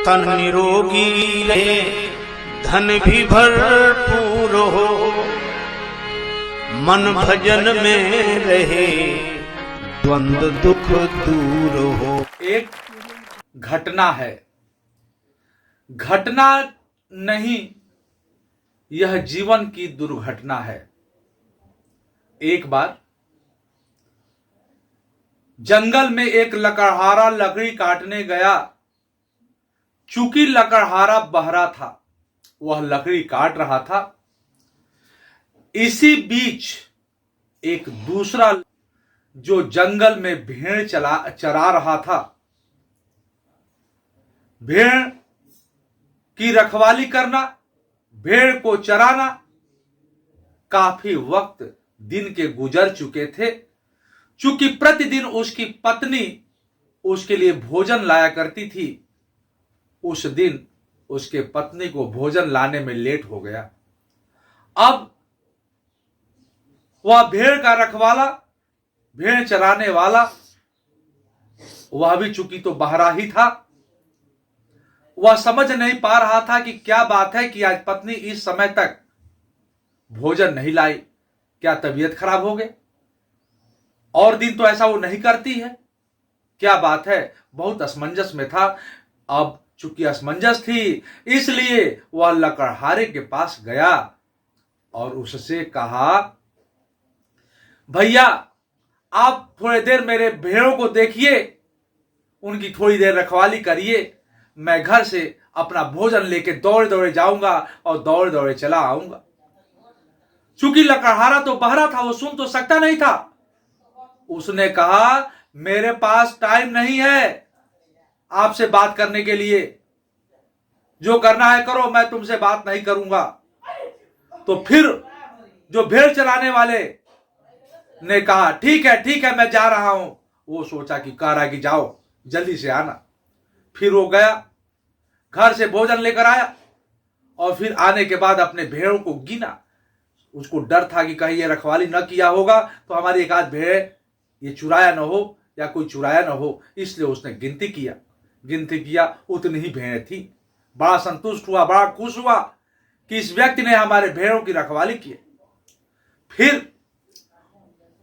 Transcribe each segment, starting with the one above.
तन निरोगी रहे, धन भी भरपूर हो, मन भजन में रहे, द्वंद्व दुख दूर हो। एक घटना है, घटना नहीं, यह जीवन की दुर्घटना है। एक बार जंगल में एक लकड़हारा लकड़ी काटने गया। चूंकि लकड़हारा बहरा था, वह लकड़ी काट रहा था। इसी बीच एक दूसरा जो जंगल में भेड़ चरा रहा था, भेड़ की रखवाली करना, भेड़ को चराना, काफी वक्त दिन के गुजर चुके थे। चूंकि प्रतिदिन उसकी पत्नी उसके लिए भोजन लाया करती थी, उस दिन उसके पत्नी को भोजन लाने में लेट हो गया। अब वह भेड़ का रखवाला, भेड़ चराने वाला, वह भी चूंकि तो बहरा ही था। वह समझ नहीं पा रहा था कि क्या बात है कि आज पत्नी इस समय तक भोजन नहीं लाई। क्या तबीयत खराब हो गई? और दिन तो ऐसा वो नहीं करती है। क्या बात है? बहुत असमंजस में था। अब चूंकि असमंजस थी, इसलिए वह लकड़हारे के पास गया और उससे कहा, भैया आप थोड़ी देर मेरे भेड़ों को देखिए, उनकी थोड़ी देर रखवाली करिए। मैं घर से अपना भोजन लेके दौड़े दौड़े जाऊंगा और दौड़े दौड़े चला आऊंगा। चूंकि लकड़हारा तो बहरा था, वो सुन तो सकता नहीं था। उसने कहा, मेरे पास टाइम नहीं है आपसे बात करने के लिए, जो करना है करो, मैं तुमसे बात नहीं करूंगा। तो फिर जो भेड़ चराने वाले ने कहा, ठीक है मैं जा रहा हूं। वो सोचा कि कह रहा कि जाओ जल्दी से आना। फिर वो गया, घर से भोजन लेकर आया और फिर आने के बाद अपने भेड़ों को गिना। उसको डर था कि कहीं ये रखवाली न किया होगा तो हमारी एक आध भेड़ ये चुराया न हो या कोई चुराया न हो, इसलिए उसने गिनती किया, उतनी ही भेड़ें थी। बड़ा संतुष्ट हुआ, बड़ा खुश हुआ कि इस व्यक्ति ने हमारे भेड़ों की रखवाली की। फिर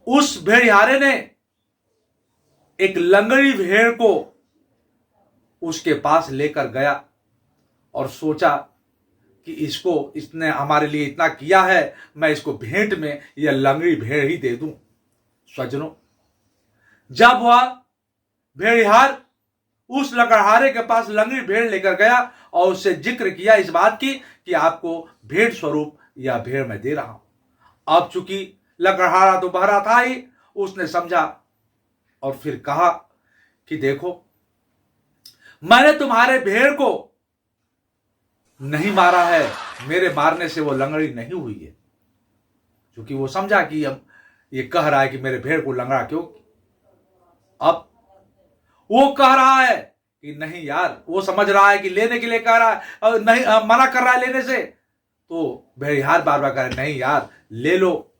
उस भेड़िहारे ने एक लंगड़ी भेड़ को उसके पास लेकर गया और सोचा कि इसने हमारे लिए इतना किया है, मैं इसको भेंट में यह लंगड़ी भेड़ ही दे दूं। स्वजनों, जब वह भेड़िहार उस लकड़हारे के पास लंगड़ी भेड़ लेकर गया और उससे जिक्र किया इस बात की कि आपको भेंट स्वरूप यह भेड़ मैं दे रहा हूं। अब चूंकि लकड़हारा तो बहरा था ही, उसने समझा और फिर कहा कि देखो, मैंने तुम्हारे भेड़ को नहीं मारा है, मेरे मारने से वो लंगड़ी नहीं हुई है। क्योंकि वो समझा कि अब ये कह रहा है कि मेरे भेड़ को लंगड़ा क्यों। अब वो कह रहा है कि नहीं यार, वो समझ रहा है कि लेने के लिए कह रहा है और नहीं मना कर रहा है लेने से। तो भेड़िहार बार बार कह रहा है, नहीं यार ले लो।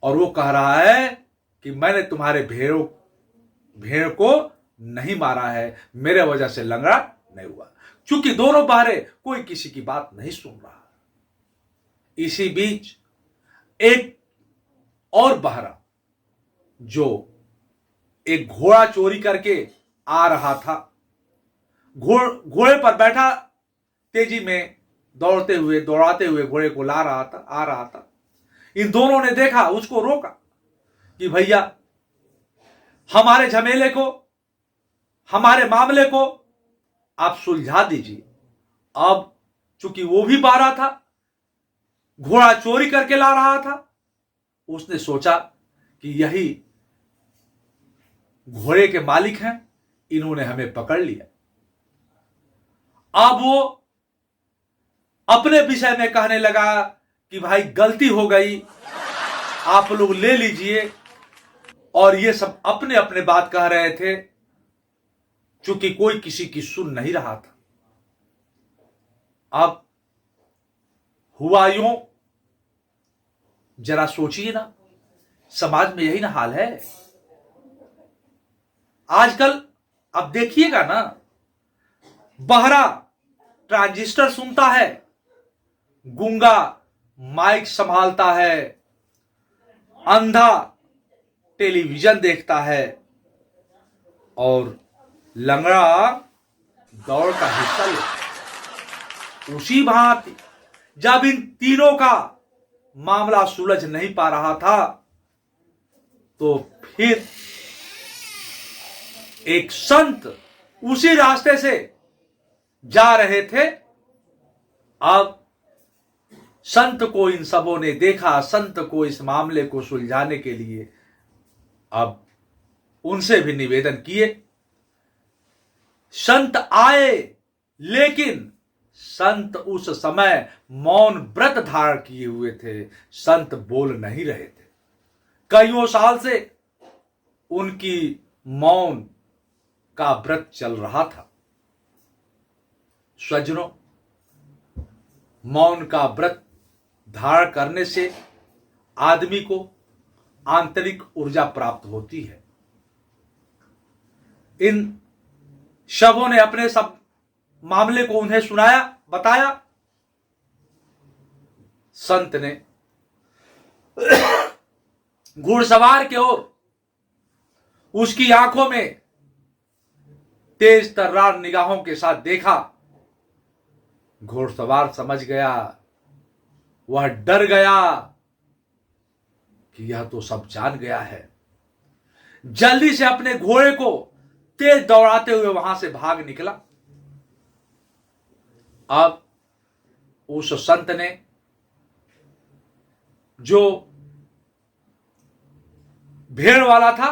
और वो कह रहा है कि मैंने तुम्हारे भेड़ को नहीं मारा है, मेरे वजह से लंगड़ा नहीं हुआ। चूंकि दोनों बहरे, कोई किसी की बात नहीं सुन रहा। इसी बीच एक और बहरा जो एक घोड़ा चोरी करके आ रहा था, घोड़े पर बैठा तेजी में दौड़ाते हुए घोड़े को आ रहा था। इन दोनों ने देखा, उसको रोका कि भैया हमारे झमेले को, हमारे मामले को आप सुलझा दीजिए। अब चूंकि वो भी बहरा था, घोड़ा चोरी करके ला रहा था, उसने सोचा कि यही घोड़े के मालिक हैं, इन्होंने हमें पकड़ लिया। अब वो अपने विषय में कहने लगा कि भाई गलती हो गई, आप लोग ले लीजिए। और ये सब अपने अपने बात कह रहे थे, चूंकि कोई किसी की सुन नहीं रहा था। अब हुआ यूं, जरा सोचिए ना, समाज में यही ना हाल है आजकल। अब देखिएगा ना, बहरा ट्रांजिस्टर सुनता है, गूंगा माइक संभालता है, अंधा टेलीविजन देखता है और लंगड़ा दौड़ का हिस्सा लेता है। उसी भांति जब इन तीनों का मामला सुलझ नहीं पा रहा था तो फिर एक संत उसी रास्ते से जा रहे थे। अब संत को इन सबों ने देखा, संत को इस मामले को सुलझाने के लिए अब उनसे भी निवेदन किए। संत आए, लेकिन संत उस समय मौन व्रत धारण किए हुए थे, संत बोल नहीं रहे थे। कईयों साल से उनकी मौन का व्रत चल रहा था। स्वजनों, मौन का व्रत धारण करने से आदमी को आंतरिक ऊर्जा प्राप्त होती है। इन शवों ने अपने सब मामले को उन्हें सुनाया, बताया। संत ने घुड़सवार के ओर उसकी आंखों में तेज तर्रार निगाहों के साथ देखा। घुड़सवार समझ गया, वह डर गया कि यह तो सब जान गया है। जल्दी से अपने घोड़े को तेज दौड़ाते हुए वहां से भाग निकला। अब उस संत ने जो भेड़ वाला था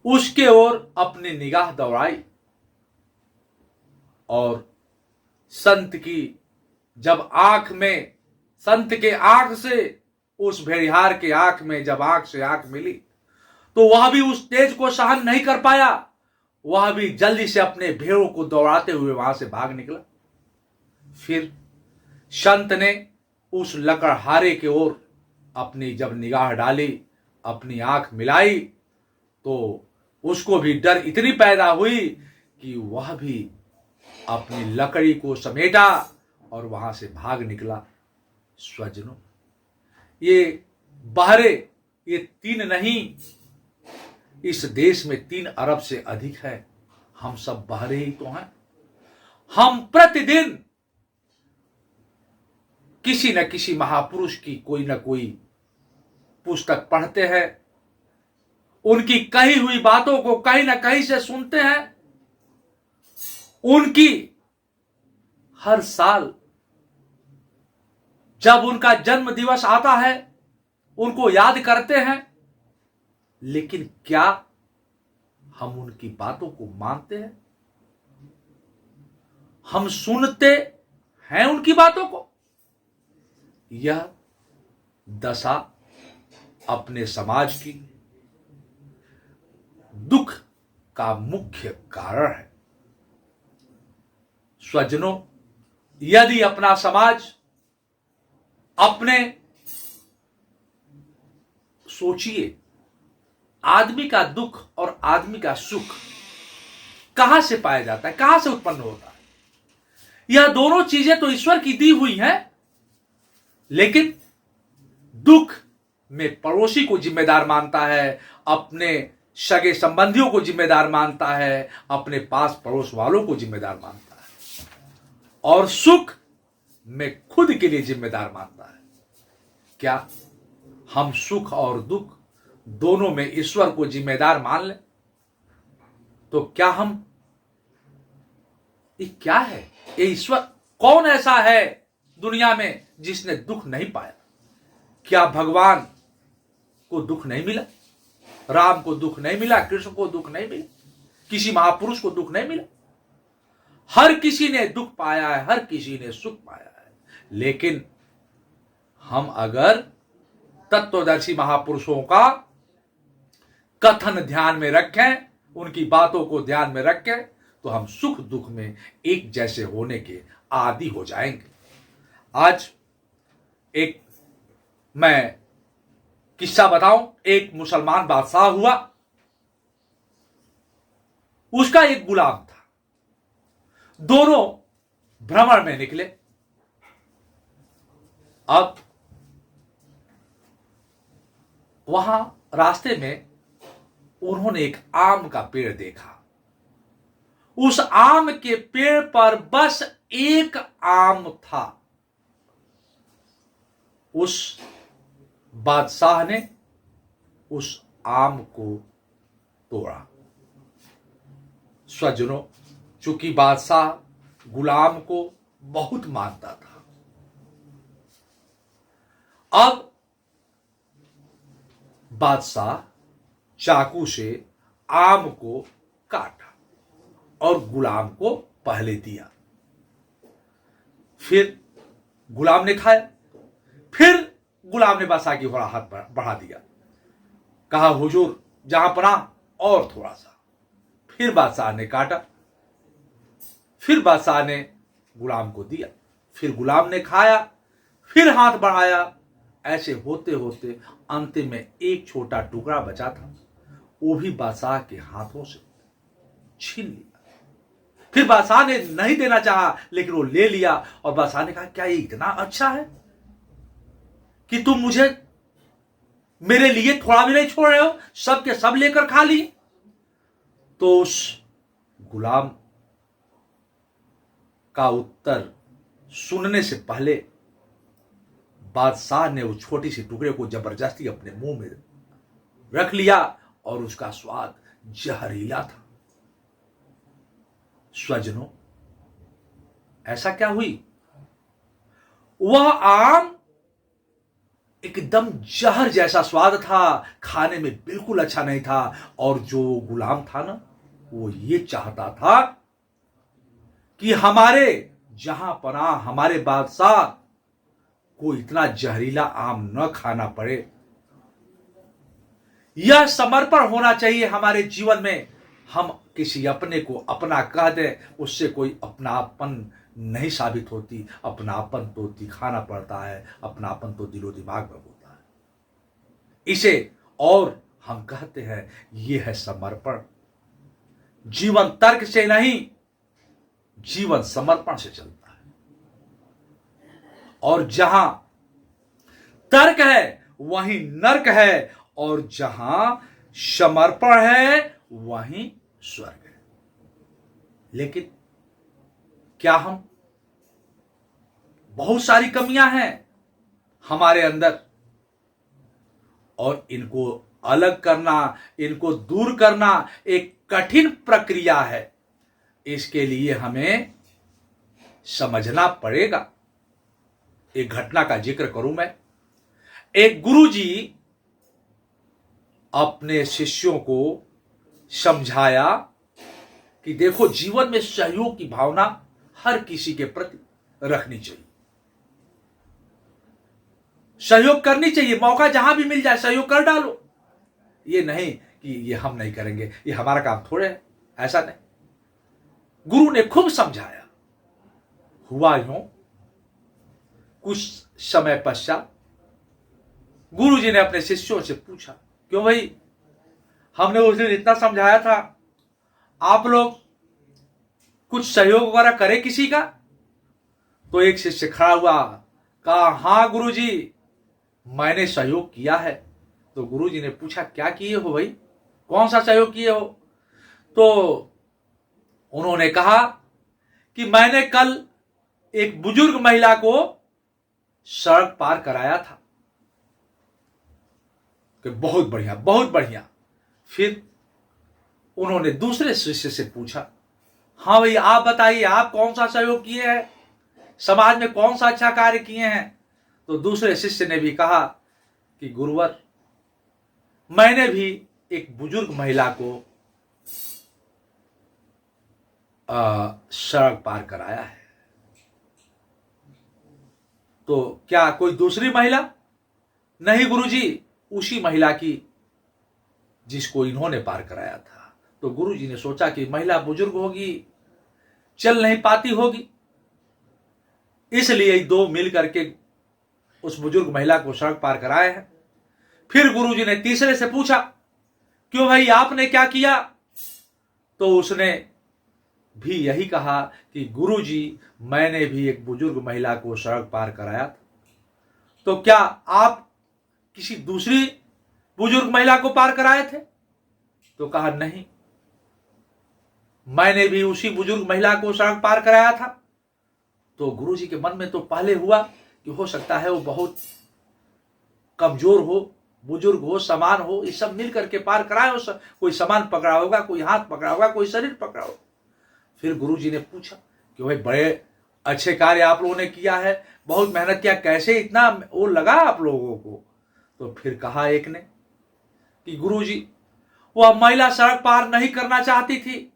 उसके ओर अपनी निगाह दौड़ाई और संत की जब आंख में, संत के आंख से उस भेड़िहार के आंख में जब आंख से आंख मिली तो वह भी उस तेज को सहन नहीं कर पाया। वह भी जल्दी से अपने भेड़ों को दौड़ाते हुए वहां से भाग निकला। फिर संत ने उस लकड़हारे की ओर अपनी जब निगाह डाली, अपनी आंख मिलाई तो उसको भी डर इतनी पैदा हुई कि वह भी अपनी लकड़ी को समेटा और वहां से भाग निकला। स्वजनों, ये बहरे, ये 3 नहीं, इस देश में 3 अरब से अधिक है। हम सब बहरे ही तो हैं। हम प्रतिदिन किसी न किसी महापुरुष की कोई न कोई पुस्तक पढ़ते हैं, उनकी कही हुई बातों को कहीं न कहीं से सुनते हैं, उनकी हर साल जब उनका जन्म दिवस आता है उनको याद करते हैं। लेकिन क्या हम उनकी बातों को मानते हैं? हम सुनते हैं उनकी बातों को? यह दशा अपने समाज की दुख का मुख्य कारण है। स्वजनों, यदि अपना समाज अपने, सोचिए, आदमी का दुख और आदमी का सुख कहां से पाया जाता है, कहां से उत्पन्न होता है? यह दोनों चीजें तो ईश्वर की दी हुई हैं, लेकिन दुख में पड़ोसी को जिम्मेदार मानता है, अपने सगे संबंधियों को जिम्मेदार मानता है, अपने पास पड़ोस वालों को जिम्मेदार मानता है, और सुख में खुद के लिए जिम्मेदार मानता है। क्या हम सुख और दुख दोनों में ईश्वर को जिम्मेदार मान लें तो क्या हम, ये क्या है? ये ईश्वर कौन ऐसा है दुनिया में जिसने दुख नहीं पाया? क्या भगवान को दुख नहीं मिला? राम को दुख नहीं मिला? कृष्ण को दुख नहीं मिला? किसी महापुरुष को दुख नहीं मिला? हर किसी ने दुख पाया है, हर किसी ने सुख पाया है। लेकिन हम अगर तत्वदर्शी महापुरुषों का कथन ध्यान में रखें, उनकी बातों को ध्यान में रखें, तो हम सुख दुख में एक जैसे होने के आदी हो जाएंगे। आज एक मैं किस्सा बताऊं। एक मुसलमान बादशाह हुआ, उसका एक गुलाम था। दोनों भ्रमण में निकले। अब वहां रास्ते में उन्होंने एक आम का पेड़ देखा। उस आम के पेड़ पर बस एक आम था। उस बादशाह ने उस आम को तोड़ा। स्वजनों, चूंकि बादशाह गुलाम को बहुत मानता था, अब बादशाह चाकू से आम को काटा और गुलाम को पहले दिया। फिर गुलाम ने खाया। फिर गुलाम ने बादशाह की ओर हाथ बढ़ा दिया, कहा हुजूर जहां पनाह और थोड़ा सा। फिर बादशाह ने काटा। फिर बादशाह ने गुलाम को दिया। फिर गुलाम ने खाया। फिर हाथ बढ़ाया। ऐसे होते होते अंतिम में एक छोटा टुकड़ा बचा था, वो भी बादशाह के हाथों से छीन लिया। फिर बादशाह ने नहीं देना चाहा, लेकिन वो ले लिया। और बादशाह ने कहा, क्या ये इतना अच्छा है कि तुम मुझे मेरे लिए थोड़ा भी नहीं छोड़ रहे हो, सब के सब लेकर खा लिए? तो उस गुलाम का उत्तर सुनने से पहले बादशाह ने उस छोटी सी टुकड़े को जबरदस्ती अपने मुंह में रख लिया और उसका स्वाद जहरीला था। स्वजनों, ऐसा क्या हुई? वह आम एकदम जहर जैसा स्वाद था, खाने में बिल्कुल अच्छा नहीं था। और जो गुलाम था ना, वो ये चाहता था कि हमारे जहां पनाह, हमारे बादशाह को इतना जहरीला आम न खाना पड़े। यह समर्पण होना चाहिए हमारे जीवन में। हम किसी अपने को अपना कह दे, उससे कोई अपनापन नहीं साबित होती। अपनापन तो दिखाना पड़ता है, अपनापन तो दिलो दिमाग में होता है। इसे और हम कहते हैं, यह है समर्पण। जीवन तर्क से नहीं, जीवन समर्पण से चलता है। और जहां तर्क है वहीं नर्क है, और जहां समर्पण है वहीं स्वर्ग है। लेकिन क्या हम, बहुत सारी कमियां हैं हमारे अंदर, और इनको अलग करना, इनको दूर करना एक कठिन प्रक्रिया है। इसके लिए हमें समझना पड़ेगा। एक घटना का जिक्र करूं मैं। एक गुरुजी अपने शिष्यों को समझाया कि देखो, जीवन में सहयोग की भावना हर किसी के प्रति रखनी चाहिए। सहयोग करनी चाहिए, मौका जहां भी मिल जाए सहयोग कर डालो। ये नहीं कि ये हम नहीं करेंगे, ये हमारा काम थोड़े है, ऐसा नहीं। गुरु ने खूब समझाया। हुआ यूं, कुछ समय पश्चात गुरु जी ने अपने शिष्यों से पूछा, क्यों भाई, हमने उस दिन इतना समझाया था, आप लोग कुछ सहयोग वगैरह करे किसी का? तो एक शिष्य खड़ा हुआ, कहा, हां गुरुजी, मैंने सहयोग किया है। तो गुरुजी ने पूछा, क्या किए हो भाई, कौन सा सहयोग किए हो? तो उन्होंने कहा कि मैंने कल एक बुजुर्ग महिला को सड़क पार कराया था। कि बहुत बढ़िया, बहुत बढ़िया। फिर उन्होंने दूसरे शिष्य से पूछा, हाँ भाई, आप बताइए, आप कौन सा सहयोग किए हैं, समाज में कौन सा अच्छा कार्य किए हैं? तो दूसरे शिष्य ने भी कहा कि गुरुवर, मैंने भी एक बुजुर्ग महिला को सड़क पार कराया है। तो क्या कोई दूसरी महिला? नहीं गुरुजी, उसी महिला की जिसको इन्होंने पार कराया था। तो गुरुजी ने सोचा कि महिला बुजुर्ग होगी, चल नहीं पाती होगी, इसलिए दो मिल करके उस बुजुर्ग महिला को सड़क पार कराए हैं। फिर गुरुजी ने तीसरे से पूछा, क्यों भाई, आपने क्या किया? तो उसने भी यही कहा कि गुरुजी, मैंने भी एक बुजुर्ग महिला को सड़क पार कराया था, तो क्या आप किसी दूसरी बुजुर्ग महिला को पार कराए थे? तो कहा नहीं, मैंने भी उसी बुजुर्ग महिला को सड़क पार कराया था। तो गुरुजी के मन में तो पहले हुआ कि हो सकता है वो बहुत कमजोर हो, बुजुर्ग हो, सामान हो, ये सब मिल करके पार कराए हो, कोई सामान पकड़ा होगा, कोई हाथ पकड़ा होगा, कोई शरीर पकड़ा होगा। फिर गुरुजी ने पूछा कि भाई बड़े अच्छे कार्य आप लोगों ने किया है, बहुत मेहनत किया, कैसे इतना वो लगा आप लोगों को? तो फिर कहा एक ने कि गुरुजी, वह महिला सड़क पार नहीं करना चाहती थी,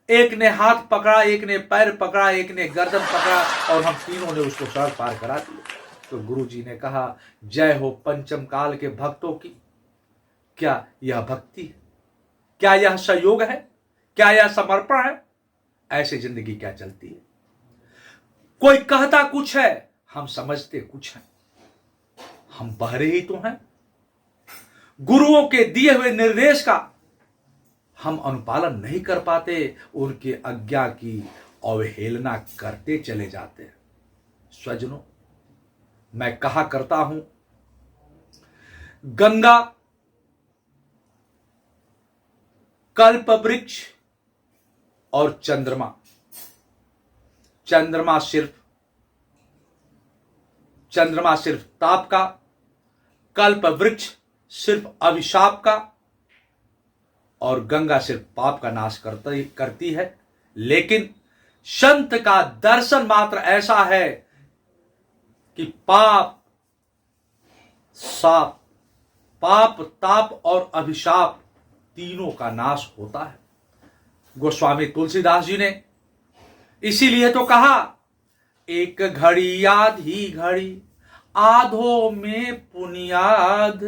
एक ने हाथ पकड़ा, एक ने पैर पकड़ा, एक ने गर्दन पकड़ा और हम तीनों ने उसको सड़क पार करा दिया। तो गुरुजी ने कहा, जय हो पंचम काल के भक्तों की। क्या यह भक्ति है? क्या यह सहयोग है? क्या यह समर्पण है? ऐसे जिंदगी क्या चलती है? कोई कहता कुछ है, हम समझते कुछ है, हम बहरे ही तो हैं। गुरुओं के दिए हुए निर्देश का हम अनुपालन नहीं कर पाते, उनके आज्ञा की अवहेलना करते चले जाते हैं। स्वजनों, मैं कहा करता हूं, गंगा, कल्प वृक्ष और चंद्रमा सिर्फ ताप का, कल्प वृक्ष सिर्फ अभिशाप का और गंगा सिर्फ पाप का नाश करती है। लेकिन संत का दर्शन मात्र ऐसा है कि पाप, ताप और अभिशाप तीनों का नाश होता है। गोस्वामी तुलसीदास जी ने इसीलिए तो कहा, एक घड़ी आधी घड़ी आधो में पुनियाद,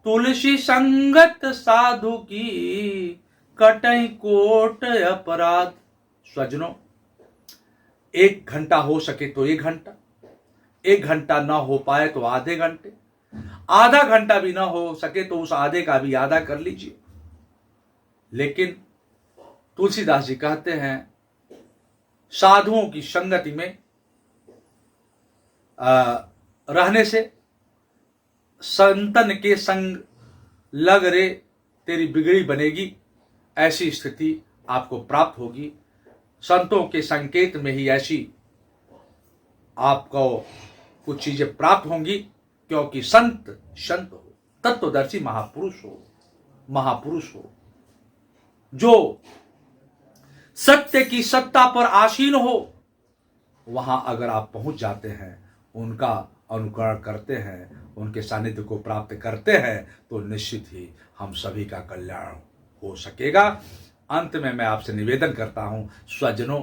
तुलसी संगत साधु की कटई कोट अपराध। स्वजनों, 1 घंटा हो सके तो 1 घंटा, 1 घंटा ना हो पाए तो आधे घंटे, आधा घंटा भी ना हो सके तो उस आधे का भी आधा कर लीजिए। लेकिन तुलसीदास जी कहते हैं, साधुओं की संगति में रहने से, संतन के संग लग रे तेरी बिगड़ी बनेगी, ऐसी स्थिति आपको प्राप्त होगी। संतों के संकेत में ही ऐसी आपको कुछ चीजें प्राप्त होंगी, क्योंकि संत हो, तत्वदर्शी महापुरुष हो, जो सत्य की सत्ता पर आसीन हो। वहां अगर आप पहुंच जाते हैं, उनका अनुकरण करते हैं, उनके सानिध्य को प्राप्त करते हैं, तो निश्चित ही हम सभी का कल्याण हो सकेगा। अंत में मैं आपसे निवेदन करता हूं, स्वजनों,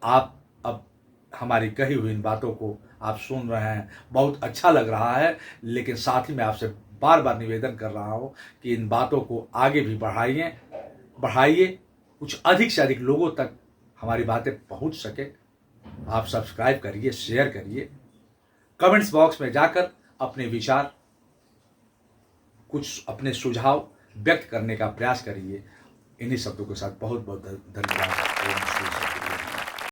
आप अब हमारी कही हुई इन बातों को आप सुन रहे हैं, बहुत अच्छा लग रहा है, लेकिन साथ ही मैं आपसे बार बार निवेदन कर रहा हूं कि इन बातों को आगे भी बढ़ाइए, कुछ अधिक से अधिक लोगों तक हमारी बातें पहुंच सके। आप सब्सक्राइब करिए, शेयर करिए, कमेंट्स बॉक्स में जाकर अपने विचार, कुछ अपने सुझाव व्यक्त करने का प्रयास करिए। इन्हीं शब्दों के साथ बहुत बहुत धन्यवाद।